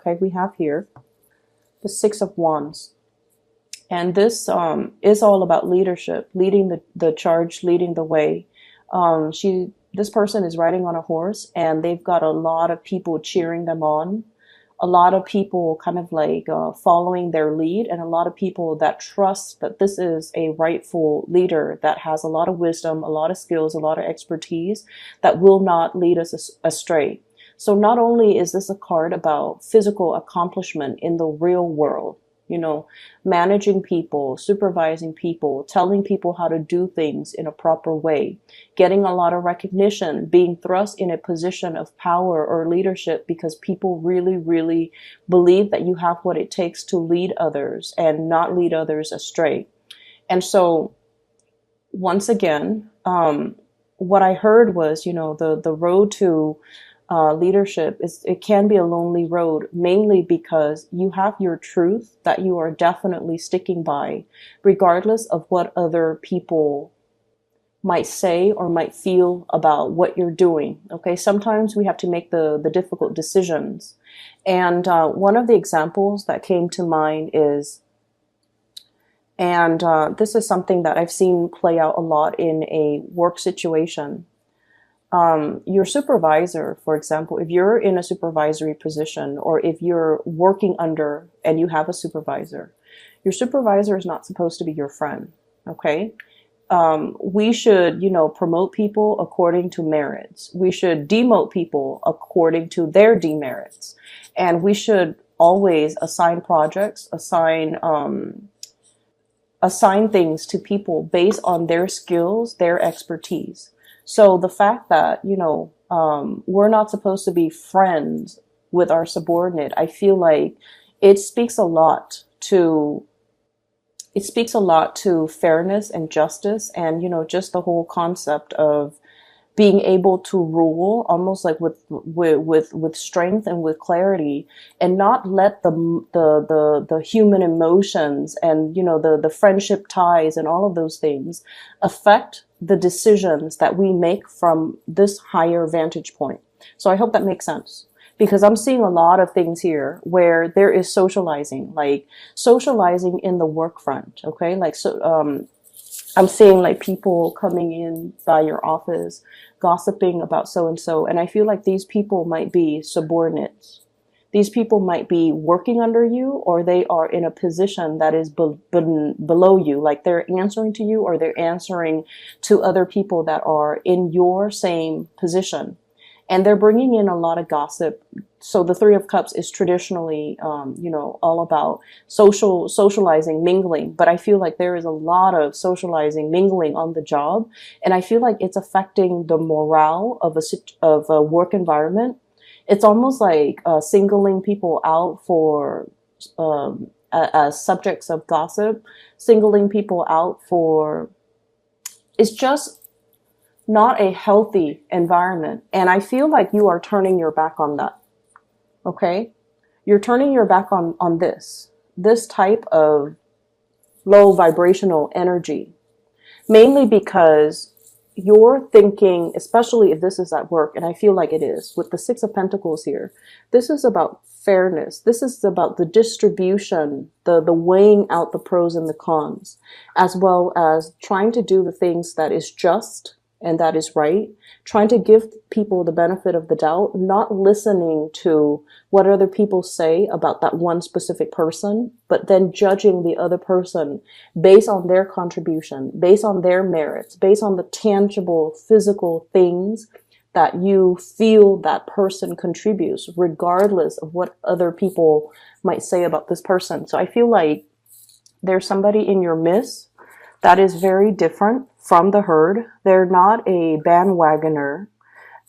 Okay, we have here the Six of Wands. And this is all about leadership, leading the charge, leading the way. This person is riding on a horse, and they've got a lot of people cheering them on, a lot of people kind of like following their lead, and a lot of people that trust that this is a rightful leader that has a lot of wisdom, a lot of skills, a lot of expertise that will not lead us astray. So not only is this a card about physical accomplishment in the real world, you know, managing people, supervising people, telling people how to do things in a proper way, getting a lot of recognition, being thrust in a position of power or leadership because people really, really believe that you have what it takes to lead others and not lead others astray. And so, once again, what I heard was, you know, the road to leadership it can be a lonely road, mainly because you have your truth that you are definitely sticking by, regardless of what other people might say or might feel about what you're doing. Okay, sometimes we have to make the difficult decisions. And one of the examples that came to mind is, and this is something that I've seen play out a lot in a work situation. Your supervisor, for example, if you're in a supervisory position, or if you're working under and you have a supervisor, your supervisor is not supposed to be your friend. Okay. We should, you know, promote people according to merits. We should demote people according to their demerits. And we should always assign projects, assign things to people based on their skills, their expertise. So the fact that, you know, we're not supposed to be friends with our subordinate, I feel like it speaks a lot to fairness and justice, and, you know, just the whole concept of being able to rule almost like with strength and with clarity, and not let the human emotions and, you know, the friendship ties and all of those things affect the decisions that we make from this higher vantage point. So I hope that makes sense, because I'm seeing a lot of things here where there is socializing in the work front. Okay. Like, so, I'm seeing like people coming in by your office, gossiping about so-and-so. And I feel like these people might be subordinates. These people might be working under you, or they are in a position that is below you. Like they're answering to you, or they're answering to other people that are in your same position. And they're bringing in a lot of gossip. So the Three of Cups is traditionally, you know, all about socializing, mingling. But I feel like there is a lot of socializing, mingling on the job. And I feel like it's affecting the morale of a work environment. It's almost like singling people out for as subjects of gossip, singling people out for, it's just not a healthy environment. And I feel like you are turning your back on that. Okay? You're turning your back on this type of low vibrational energy, mainly because you're thinking, especially if this is at work, and I feel like it is, with the Six of Pentacles here, this is about fairness. This is about the distribution, the weighing out the pros and the cons, as well as trying to do the things that is just and that is right, trying to give people the benefit of the doubt, not listening to what other people say about that one specific person, but then judging the other person based on their contribution, based on their merits, based on the tangible physical things that you feel that person contributes, regardless of what other people might say about this person. So I feel like there's somebody in your midst that is very different from the herd. They're not a bandwagoner.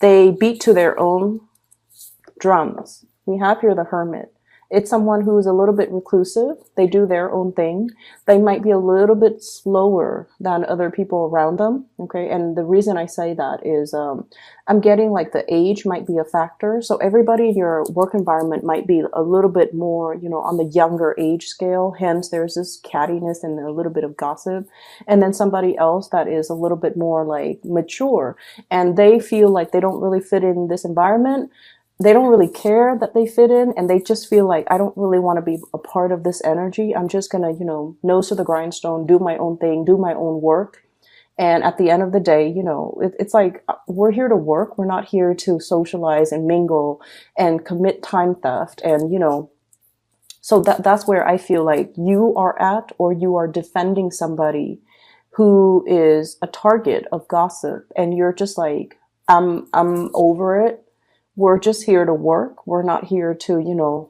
They beat to their own drums. We have here the Hermit. It's someone who is a little bit reclusive. They do their own thing. They might be a little bit slower than other people around them. Okay. And the reason I say that is, I'm getting like the age might be a factor. So everybody in your work environment might be a little bit more, you know, on the younger age scale. Hence there's this cattiness and a little bit of gossip. And then somebody else that is a little bit more like mature, and they feel like they don't really fit in this environment. they don't really care that they fit in, and they just feel like, I don't really want to be a part of this energy. I'm just gonna, nose to the grindstone, do my own thing, do my own work. And at the end of the day, it's like, we're here to work. We're not here to socialize and mingle and commit time theft. And, so that's where I feel like you are at, or you are defending somebody who is a target of gossip, and you're just like, I'm over it. We're just here to work. We're not here to,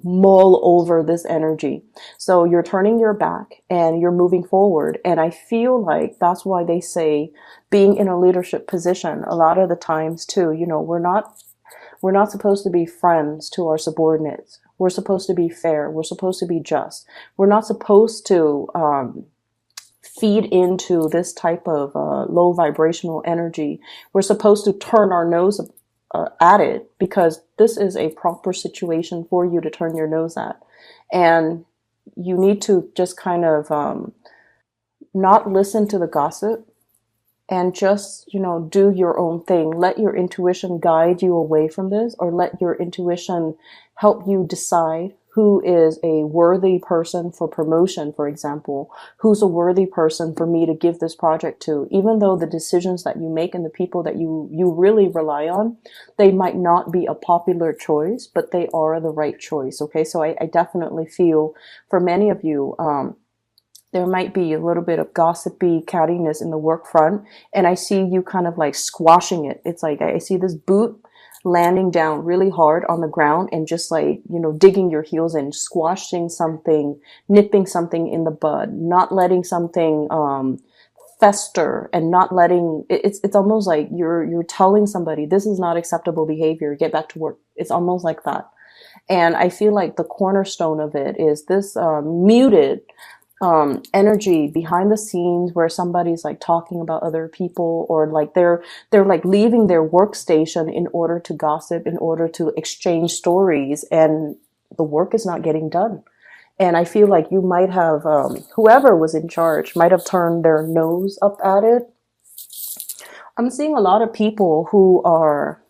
mull over this energy. So you're turning your back and you're moving forward. And I feel like that's why they say, being in a leadership position, a lot of the times too, we're not supposed to be friends to our subordinates. We're supposed to be fair. We're supposed to be just. We're not supposed to feed into this type of low vibrational energy. We're supposed to turn our nose at it, because this is a proper situation for you to turn your nose at. And you need to just kind of not listen to the gossip, and just, do your own thing. Let your intuition guide you away from this, or let your intuition help you decide who is a worthy person for promotion, for example, who's a worthy person for me to give this project to. Even though the decisions that you make and the people that you really rely on, they might not be a popular choice, but they are the right choice. Okay. So I definitely feel for many of you, there might be a little bit of gossipy cattiness in the work front, and I see you kind of like squashing it. It's like, I see this boot landing down really hard on the ground, and just like, digging your heels in, squashing something, nipping something in the bud, not letting something fester, and not letting it's almost like you're telling somebody, this is not acceptable behavior, get back to work. It's almost like that. And I feel like the cornerstone of it is this muted energy behind the scenes, where somebody's like talking about other people, or like they're like leaving their workstation in order to gossip, in order to exchange stories, and the work is not getting done. And I feel like you might have, whoever was in charge might have turned their nose up at it. I'm seeing a lot of people who are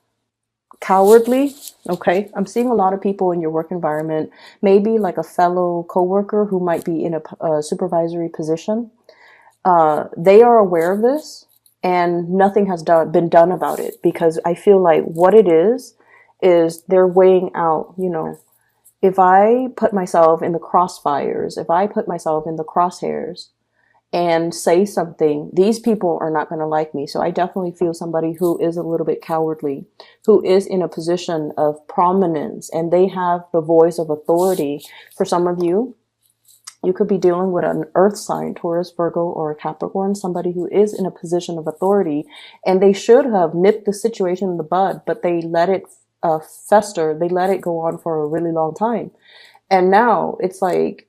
cowardly. Okay. I'm seeing a lot of people in your work environment, maybe like a fellow coworker who might be in a supervisory position. They are aware of this, and nothing has been done about it, because I feel like what it is they're weighing out, if I put myself in the crossfires, if I put myself in the crosshairs and say something, these people are not going to like me. So I definitely feel somebody who is a little bit cowardly, who is in a position of prominence, and they have the voice of authority. For some of you, you could be dealing with an earth sign, Taurus, Virgo, or a Capricorn, somebody who is in a position of authority, and they should have nipped the situation in the bud, but they let it fester. They let it go on for a really long time. And now it's like,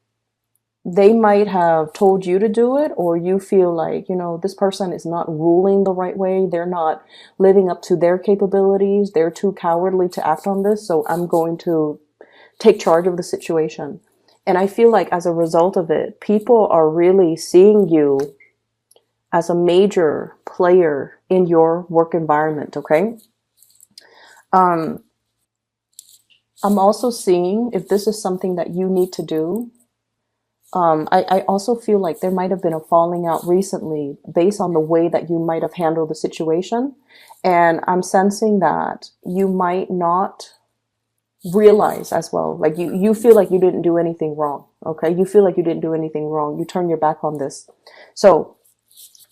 they might have told you to do it, or you feel like, this person is not ruling the right way. They're not living up to their capabilities. They're too cowardly to act on this. So I'm going to take charge of the situation. And I feel like as a result of it, people are really seeing you as a major player in your work environment. Okay. I'm also seeing, if this is something that you need to do, I also feel like there might have been a falling out recently based on the way that you might have handled the situation. And I'm sensing that you might not realize as well. Like you feel like you didn't do anything wrong. Okay. You feel like you didn't do anything wrong. You turn your back on this. So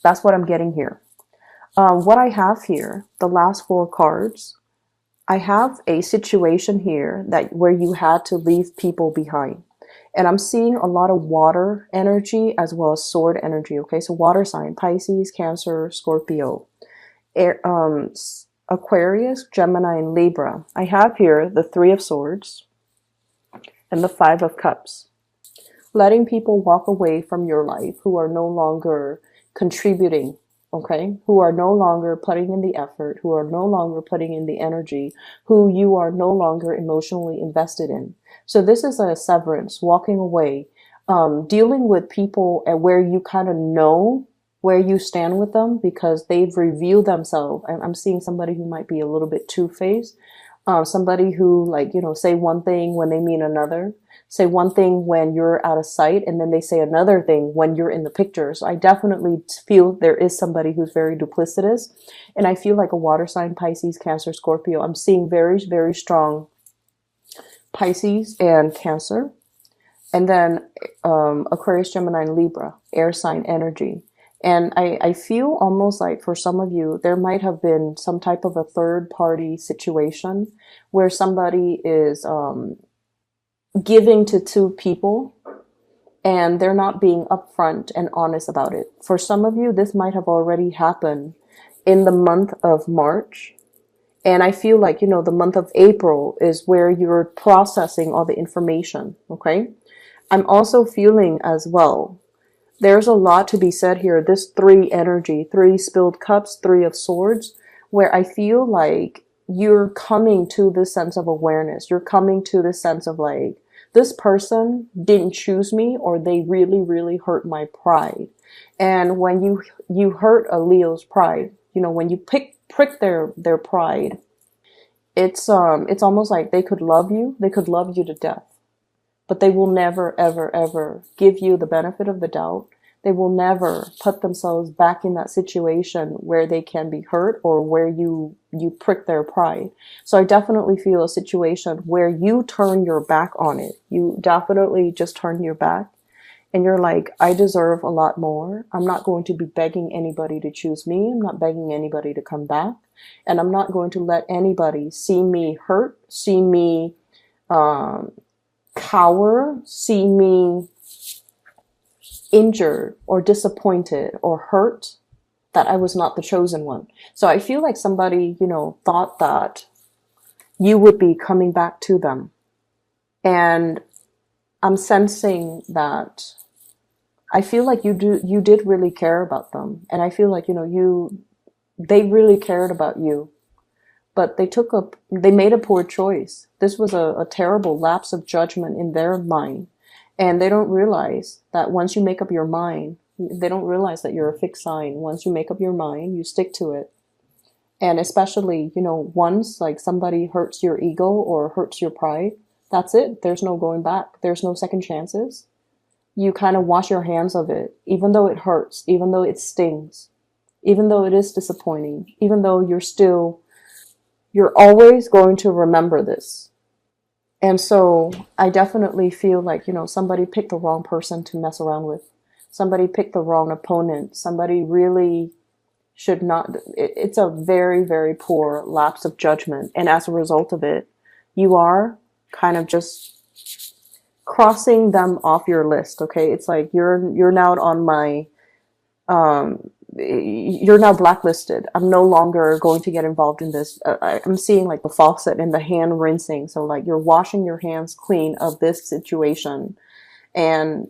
that's what I'm getting here. What I have here, the last 4 cards, I have a situation here where you had to leave people behind. And I'm seeing a lot of water energy as well as sword energy. Okay, so water sign, Pisces, Cancer, Scorpio, Aquarius, Gemini, and Libra. I have here the 3 of Swords and the 5 of Cups. Letting people walk away from your life who are no longer contributing, okay, who are no longer putting in the effort, who are no longer putting in the energy, who you are no longer emotionally invested in. So this is a severance, walking away, dealing with people where you kind of know where you stand with them, because they've revealed themselves. I'm seeing somebody who might be a little bit two-faced, somebody who, like, say one thing when they mean another, say one thing when you're out of sight, and then they say another thing when you're in the picture. So I definitely feel there is somebody who's very duplicitous. And I feel like a water sign, Pisces, Cancer, Scorpio. I'm seeing very, very strong Pisces and Cancer. And then Aquarius, Gemini, and Libra, air sign energy. And I feel almost like for some of you, there might have been some type of a third party situation where somebody is giving to two people and they're not being upfront and honest about it. For some of you, this might have already happened in the month of March. And I feel like, the month of April is where you're processing all the information. Okay. I'm also feeling as well, there's a lot to be said here. This 3 energy, 3 spilled cups, 3 of swords, where I feel like you're coming to this sense of awareness. You're coming to this sense of like, this person didn't choose me, or they really, really hurt my pride. And when you hurt a Leo's pride, when you prick their pride, it's almost like they could love you. They could love you to death. But they will never, ever, ever give you the benefit of the doubt. They will never put themselves back in that situation where they can be hurt or where you prick their pride. So I definitely feel a situation where you turn your back on it. You definitely just turn your back and you're like, I deserve a lot more. I'm not going to be begging anybody to choose me. I'm not begging anybody to come back. And I'm not going to let anybody see me hurt, see me cower, see me injured or disappointed or hurt, that I was not the chosen one. So I feel like somebody, thought that you would be coming back to them. And I'm sensing that I feel like you did really care about them. And I feel like, they really cared about you. But they made a poor choice. This was a terrible lapse of judgment in their mind. And they don't realize that once you make up your mind, they don't realize that you're a fixed sign. Once you make up your mind, you stick to it. And especially, once like somebody hurts your ego or hurts your pride, that's it. There's no going back. There's no second chances. You kind of wash your hands of it, even though it hurts, even though it stings, even though it is disappointing, even though you're always going to remember this. And so I definitely feel like, somebody picked the wrong person to mess around with. Somebody picked the wrong opponent. Somebody really should not. It's a very, very poor lapse of judgment. And as a result of it, you are kind of just crossing them off your list. Okay. It's like you're now on my, you're now blacklisted. I'm no longer going to get involved in this. I'm seeing like the faucet and the hand rinsing. So like you're washing your hands clean of this situation and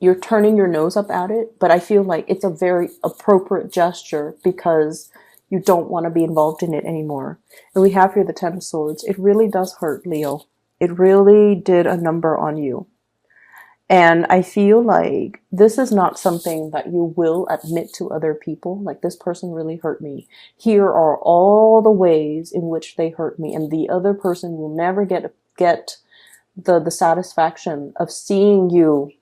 you're turning your nose up at it. But I feel like it's a very appropriate gesture because you don't want to be involved in it anymore. And we have here the 10 of Swords. It really does hurt, Leo. It really did a number on you. And I feel like this is not something that you will admit to other people. Like, this person really hurt me. Here are all the ways in which they hurt me. And the other person will never get the satisfaction of seeing you,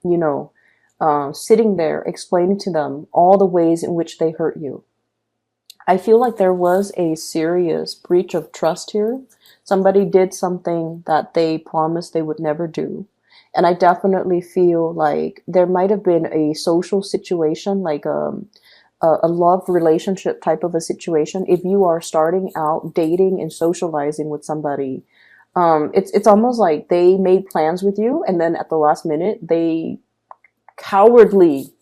sitting there explaining to them all the ways in which they hurt you. I feel like there was a serious breach of trust here. Somebody did something that they promised they would never do. And I definitely feel like there might have been a social situation, like a love relationship type of a situation. If you are starting out dating and socializing with somebody, it's almost like they made plans with you, and then at the last minute, they cowardly.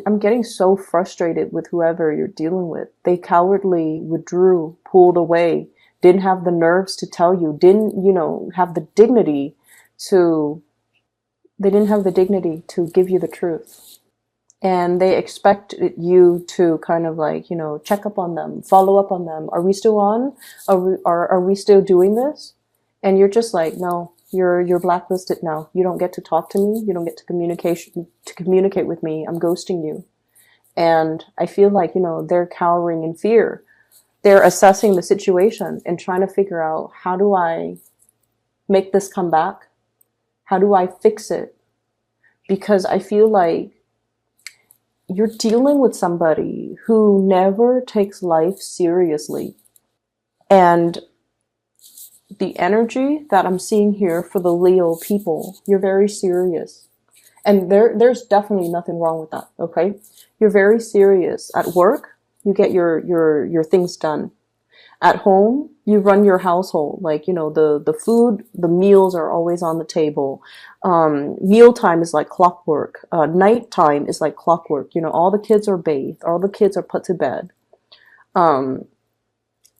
I'm getting so frustrated with whoever you're dealing with. They cowardly withdrew, pulled away, didn't have the nerves to tell you, didn't have the dignity to give you the truth. And they expected you to kind of like, check up on them, follow up on them. Are we still on? Are we still doing this? And you're just like, no, you're blacklisted now. You don't get to talk to me. You don't get to communicate with me. I'm ghosting you. And I feel like, they're cowering in fear. They're assessing the situation and trying to figure out, how do I make this come back? How do I fix it? Because I feel like you're dealing with somebody who never takes life seriously. And the energy that I'm seeing here for the Leo people, you're very serious. And there's definitely nothing wrong with that, okay? You're very serious. At work, you get your things done. At home, you run your household. Like, the food, the meals are always on the table. Mealtime is like clockwork. Nighttime is like clockwork. All the kids are bathed. All the kids are put to bed. Um,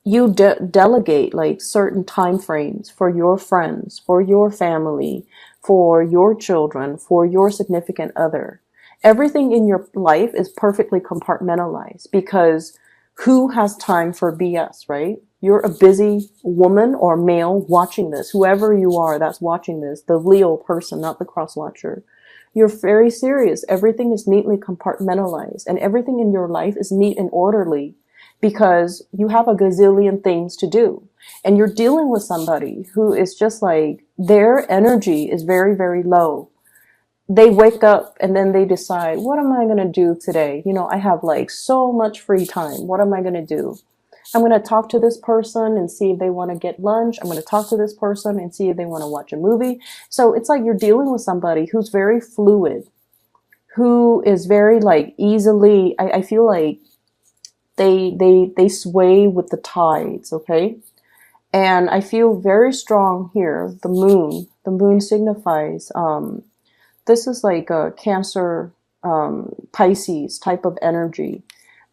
you delegate like certain time frames for your friends, for your family, for your children, for your significant other. Everything in your life is perfectly compartmentalized, because who has time for BS, right? You're a busy woman or male watching this, whoever you are that's watching this, the Leo person, not the cross watcher. You're very serious. Everything is neatly compartmentalized, and everything in your life is neat and orderly, because you have a gazillion things to do. And you're dealing with somebody who is just like, their energy is very, very low. They wake up and then they decide, what am I going to do today? I have like so much free time. What am I going to do? I'm going to talk to this person and see if they want to get lunch. I'm going to talk to this person and see if they want to watch a movie. So it's like you're dealing with somebody who's very fluid, who is very like easily, I feel like they sway with the tides, okay? And I feel very strong here. The moon signifies, this is like a Cancer, Pisces type of energy.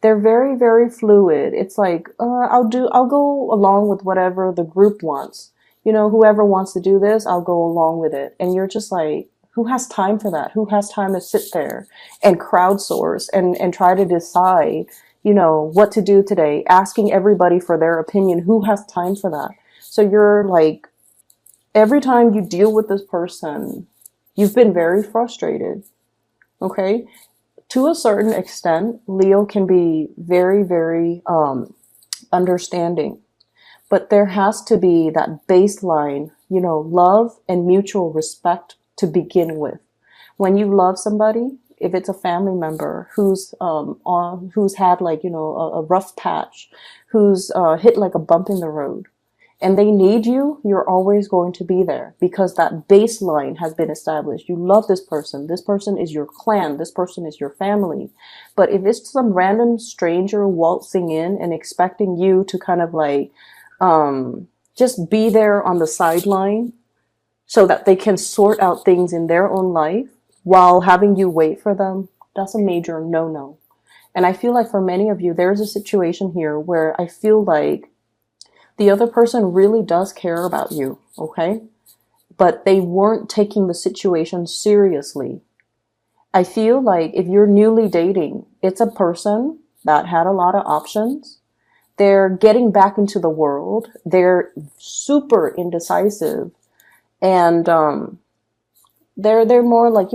They're very, very fluid. It's like, I'll go along with whatever the group wants. Whoever wants to do this, I'll go along with it. And you're just like, who has time for that? Who has time to sit there and crowdsource and try to decide, what to do today, asking everybody for their opinion? Who has time for that? So you're like, every time you deal with this person, you've been very frustrated, okay? To a certain extent, Leo can be very, very understanding. But there has to be that baseline, love and mutual respect to begin with. When you love somebody, if it's a family member who's had like, a rough patch, who's hit like a bump in the road, and they need you, you're always going to be there, because that baseline has been established. You love this person. This person is your clan. This person is your family. But if it's some random stranger waltzing in and expecting you to kind of like, just be there on the sideline so that they can sort out things in their own life while having you wait for them, that's a major no-no. And I feel like for many of you, there's a situation here where I feel like the other person really does care about you, okay? But they weren't taking the situation seriously. I feel like if you're newly dating, it's a person that had a lot of options. They're getting back into the world. They're super indecisive. And they're more like,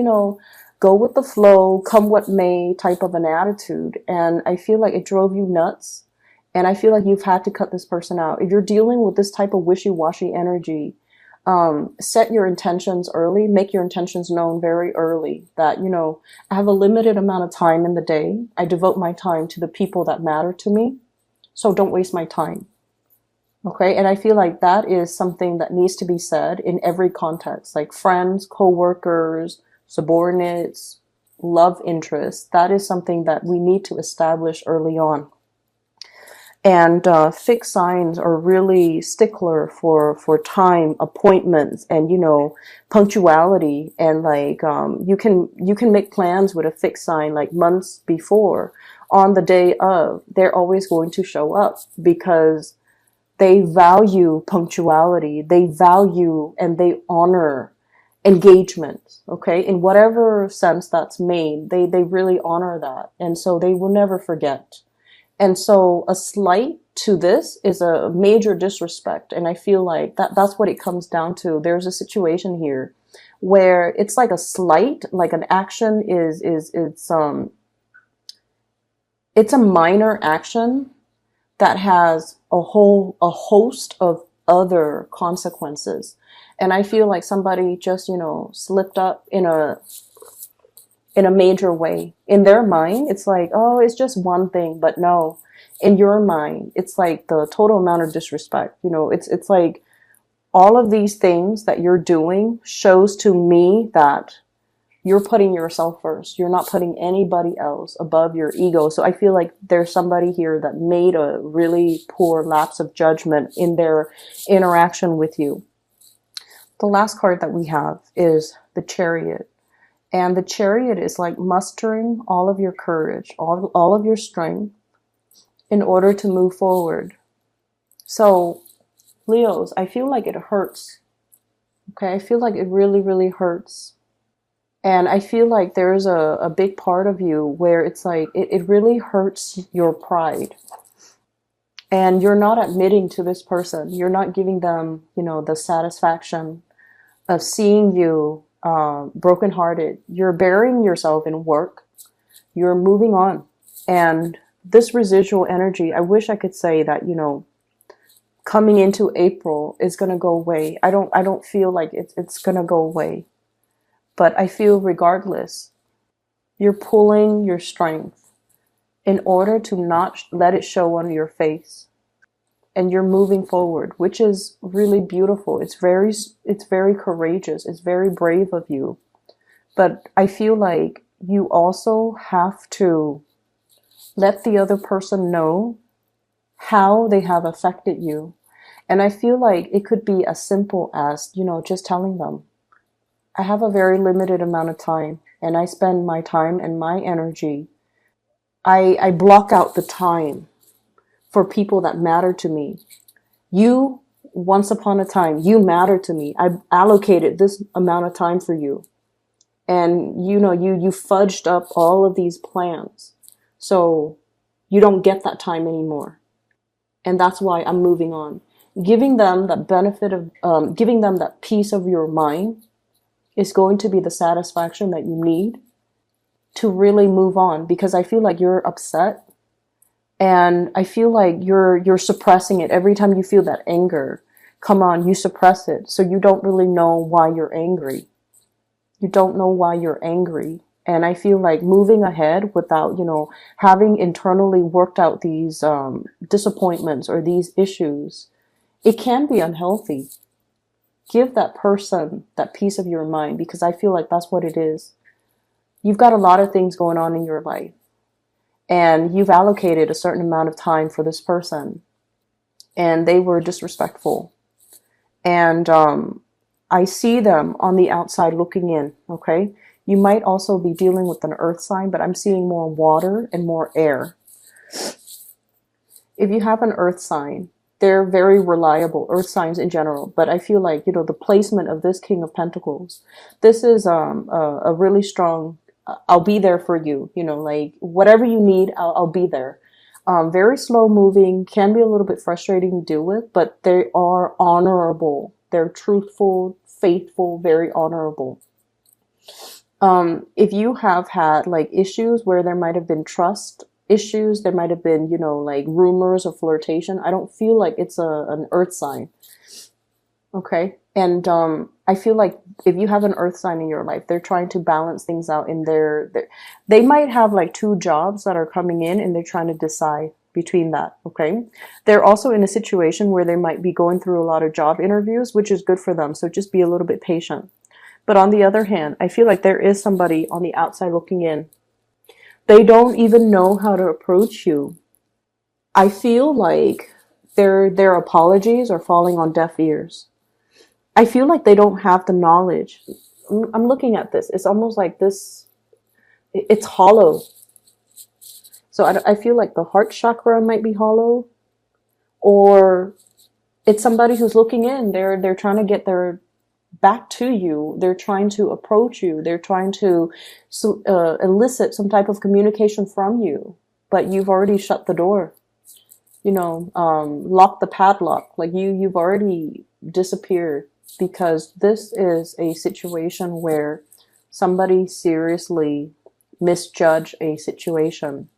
go with the flow, come what may type of an attitude. And I feel like it drove you nuts. And I feel like you've had to cut this person out. If you're dealing with this type of wishy-washy energy, set your intentions early, make your intentions known very early that, I have a limited amount of time in the day. I devote my time to the people that matter to me. So don't waste my time. Okay. And I feel like that is something that needs to be said in every context, like friends, co-workers, subordinates, love interests. That is something that we need to establish early on. And fixed signs are really stickler for time, appointments, and punctuality. And like you can make plans with a fixed sign like months before. On the day of, they're always going to show up because they value punctuality. They value and they honor engagement. Okay, in whatever sense that's made, they really honor that, and so they will never forget. And so a slight to this is a major disrespect. And I feel like that's what it comes down to. There's a situation here where it's like a slight, like an action is it's a minor action that has a host of other consequences. And I feel like somebody just, slipped up in a major way. In their mind, it's like, oh, it's just one thing, but no. In your mind, it's like the total amount of disrespect. It's like all of these things that you're doing shows to me that you're putting yourself first. You're not putting anybody else above your ego. So I feel like there's somebody here that made a really poor lapse of judgment in their interaction with you. The last card that we have is the Chariot. And the Chariot is like mustering all of your courage, all of your strength in order to move forward. So, Leos, I feel like it hurts. Okay, I feel like it really, really hurts. And I feel like there's a big part of you where it's like, it really hurts your pride. And you're not admitting to this person. You're not giving them, the satisfaction of seeing you brokenhearted. You're burying yourself in work. You're moving on. And this residual energy, I wish I could say that, coming into April is going to go away. I don't feel like it's going to go away. But I feel regardless, you're pulling your strength in order to not let it show on your face. And you're moving forward, which is really beautiful. It's very courageous. It's very brave of you. But I feel like you also have to let the other person know how they have affected you. And I feel like it could be as simple as, just telling them, I have a very limited amount of time, and I spend my time and my energy. I block out the time for people that matter to me. You, once upon a time, you matter to me. I allocated this amount of time for you. And you fudged up all of these plans. So you don't get that time anymore. And that's why I'm moving on. Giving them that benefit of, giving them that peace of your mind is going to be the satisfaction that you need to really move on, because I feel like you're upset and I feel like you're suppressing it. Every time you feel that anger come on, you suppress it. So you don't really know why you're angry. You don't know why you're angry. And I feel like moving ahead without, having internally worked out these disappointments or these issues, it can be unhealthy. Give that person that peace of your mind, because I feel like that's what it is. You've got a lot of things going on in your life, and you've allocated a certain amount of time for this person, and they were disrespectful. And I see them on the outside looking in, okay? You might also be dealing with an earth sign, but I'm seeing more water and more air. If you have an earth sign, they're very reliable, earth signs in general. But I feel like, the placement of this King of Pentacles, this is a really strong, I'll be there for you, like whatever you need, I'll be there. Very slow moving, can be a little bit frustrating to deal with, but they are honorable. They're truthful, faithful, very honorable. If you have had like issues where there might have been trust issues, there might have been, like rumors of flirtation, I don't feel like it's an earth sign. Okay. And, I feel like if you have an earth sign in your life, they're trying to balance things out in they might have like 2 jobs that are coming in and they're trying to decide between that. Okay. They're also in a situation where they might be going through a lot of job interviews, which is good for them. So just be a little bit patient. But on the other hand, I feel like there is somebody on the outside looking in. They don't even know how to approach you. I feel like their apologies are falling on deaf ears. I feel like they don't have the knowledge. I'm looking at this. It's almost like this, it's hollow. So I feel like the heart chakra might be hollow, or it's somebody who's looking in. They're trying to get their back to you. They're trying to approach you. They're trying to elicit some type of communication from you, but you've already shut the door. Lock the padlock. Like you've already disappeared, because this is a situation where somebody seriously misjudged a situation.